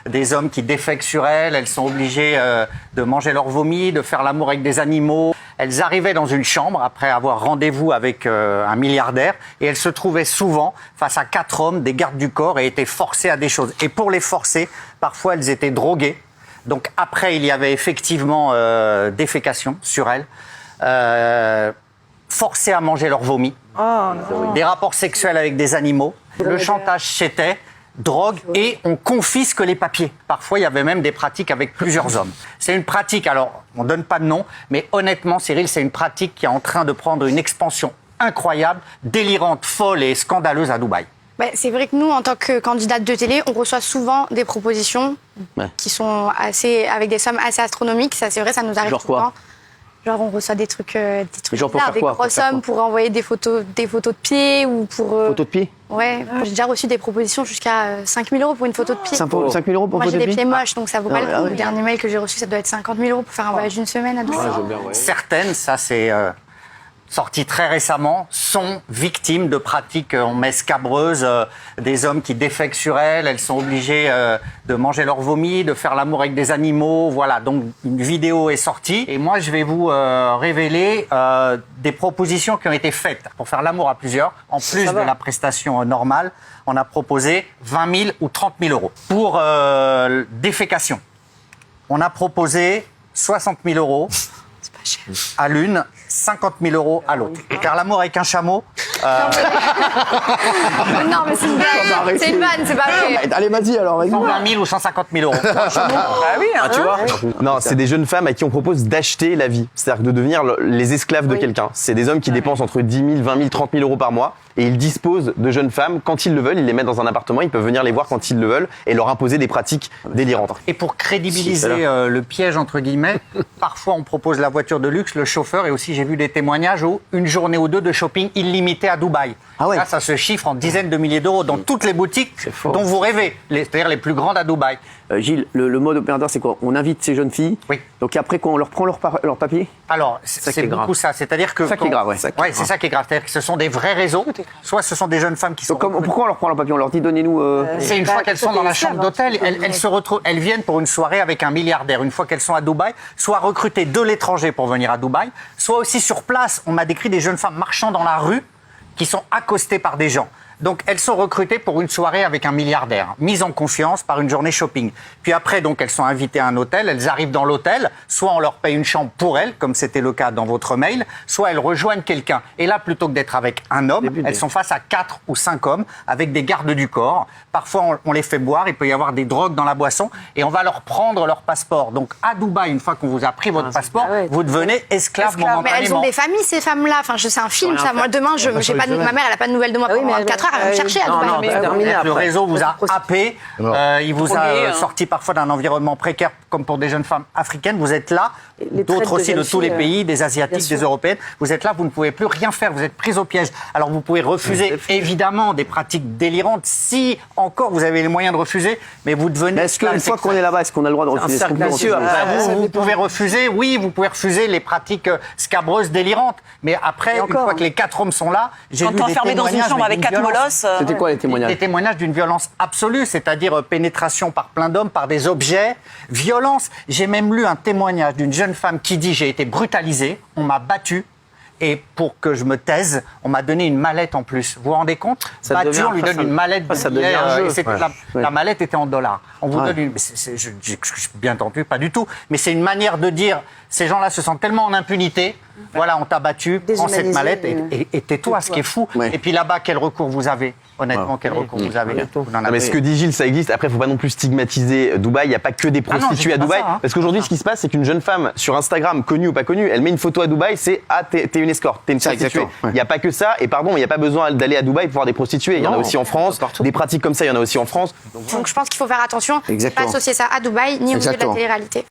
des hommes qui défèquent sur elles. Elles sont obligées de manger leur vomi, de faire l'amour avec des animaux. Elles arrivaient dans une chambre après avoir rendez-vous avec un milliardaire et elles se trouvaient souvent face à 4 hommes, des gardes du corps, et étaient forcées à des choses. Et pour les forcer, parfois elles étaient droguées. Donc après, il y avait effectivement défécation sur elles, forcées à manger leur vomi, des rapports sexuels avec des animaux. Le chantage, c'était drogue et on confisque les papiers. Parfois, il y avait même des pratiques avec plusieurs hommes. C'est une pratique, alors on ne donne pas de nom, mais honnêtement, Cyril, c'est une pratique qui est en train de prendre une expansion incroyable, délirante, folle et scandaleuse à Dubaï. C'est vrai que nous, en tant que candidate de télé, on reçoit souvent des propositions qui sont avec des sommes assez astronomiques. Ça, c'est vrai, ça nous arrive souvent. Genre, on reçoit des trucs bizarres, des grosses sommes pour envoyer des photos de pieds ou pour... Photos de pieds? Ouais, j'ai déjà reçu des propropositions jusqu'à 5 000 € pour une photo de pied. 5 000 € pour Moi, une photo de pied? j'ai des pieds moches, donc ça vaut pas le coup. Le dernier mail que j'ai reçu, ça doit être 50 000 € pour faire un voyage d'une semaine à Dubaï. Certaines, ça c'est sorti très récemment, sont victimes de pratiques scabreuses, des hommes qui défèquent sur elles. Elles sont obligées de manger leur vomi, de faire l'amour avec des animaux. Voilà, donc une vidéo est sortie. Et moi, je vais vous révéler des propositions qui ont été faites pour faire l'amour à plusieurs. En plus de la prestation normale, on a proposé 20 000 ou 30 000 €. Pour défécation, on a proposé 60 000 € à l'une, 50 000 € à l'autre. Faire l'amour avec un chameau. Non, mais c'est une vanne. C'est une vanne, c'est pas vrai. Allez, vas-y alors. 120 000 ou 150 000 €. Tu vois. Non, c'est des jeunes femmes à qui on propose d'acheter la vie. C'est-à-dire de devenir les esclaves de quelqu'un. C'est des hommes qui dépensent entre 10 000, 20 000, 30 000 € par mois. Et ils disposent de jeunes femmes quand ils le veulent. Ils les mettent dans un appartement. Ils peuvent venir les voir quand ils le veulent et leur imposer des pratiques délirantes. Et pour crédibiliser le piège, entre guillemets, parfois on propose la voiture de luxe, le chauffeur, et aussi j'ai vu des témoignages où une journée ou deux de shopping illimité à Dubaï. Là, ça se chiffre en dizaines de milliers d'euros dans toutes les boutiques dont vous rêvez, c'est-à-dire les plus grandes à Dubaï. Gilles, le mode opératoire, c'est quoi? On invite ces jeunes filles. Oui. Donc après, quoi, on leur prend leur papier? Alors, c'est beaucoup ça. C'est-à-dire que... C'est ça qui est grave, c'est ça qui est grave. C'est-à-dire que ce sont des vrais réseaux. Soit ce sont des jeunes femmes qui sont... Pourquoi on leur prend leur papier? On leur dit, donnez-nous... C'est une fois qu'elles sont dans la chambre d'hôtel, elles se retrouvent, elles viennent pour une soirée avec un milliardaire. Une fois qu'elles sont à Dubaï, soit recrutées de l'étranger pour venir à Dubaï, soit aussi sur place. On m'a décrit des jeunes femmes marchant dans la rue qui sont accostées par des gens. Donc, elles sont recrutées pour une soirée avec un milliardaire, mises en confiance par une journée shopping. Puis après, donc, elles sont invitées à un hôtel, elles arrivent dans l'hôtel, soit on leur paye une chambre pour elles, comme c'était le cas dans votre mail, soit elles rejoignent quelqu'un. Et là, plutôt que d'être avec un homme, elles sont face à 4 ou 5 hommes avec des gardes du corps. Parfois, on les fait boire, il peut y avoir des drogues dans la boisson, et on va leur prendre leur passeport. Donc, à Dubaï, une fois qu'on vous a pris votre passeport, vous devenez esclave momentanément. Mais elles ont des familles, ces femmes-là. Enfin, c'est un film, ça. Moi, demain, ma mère, elle n'a pas de nouvelles de moi pendant 24 heures, elle va me chercher à Dubaï. Le réseau vous a happé, il vous a sorti parfois d'un environnement précaire, comme pour des jeunes femmes africaines. Vous êtes là, d'autres aussi de tous les pays, des Asiatiques, des Européennes. Vous êtes là, vous ne pouvez plus rien faire, vous êtes pris au piège. Alors vous pouvez refuser, évidemment, des pratiques délirantes, si encore vous avez les moyens de refuser, mais vous devenez... Est-ce qu'une fois qu'on est là-bas, est-ce qu'on a le droit de refuser? Bien sûr, vous pouvez refuser, oui, vous pouvez refuser les pratiques scabreuses délirantes. Mais après, une fois que les 4 hommes sont là, j'ai vu des enfermé dans une chambre avec 4 molosses. C'était quoi les témoignages? Des témoignages d'une violence absolue, c'est-à-dire pénétration par plein d'hommes, par des objets, violence. J'ai même lu un témoignage d'une jeune femme qui dit « J'ai été brutalisée, on m'a battue, et pour que je me taise, on m'a donné une mallette en plus. » Vous vous rendez compte? Battue, on lui donne une mallette de billets, la mallette était en dollars. On vous donne une... bien entendu, pas du tout. Mais c'est une manière de dire, ces gens-là se sentent tellement en impunité, voilà, on t'a battu, prends cette mallette et tais-toi, ce qui est fou. Et puis là-bas, quel recours vous avez? Honnêtement, quel recours vous avez? Mais ce que dit Gilles, ça existe. Après, il ne faut pas non plus stigmatiser Dubaï. Il n'y a pas que des prostituées à Dubaï. Parce qu'aujourd'hui, ce qui se passe, c'est qu'une jeune femme sur Instagram, connue ou pas connue, elle met une photo à Dubaï, c'est « Ah, t'es une escorte, t'es une prostituée ». Il n'y a pas que ça. Et pardon, mais il n'y a pas besoin d'aller à Dubaï pour voir des prostituées. Il y en a aussi en France. Des pratiques comme ça, il y en a aussi en France. Donc je pense qu'il faut faire attention, pas associer ça à Dubaï, ni au milieu de la télé-réalité.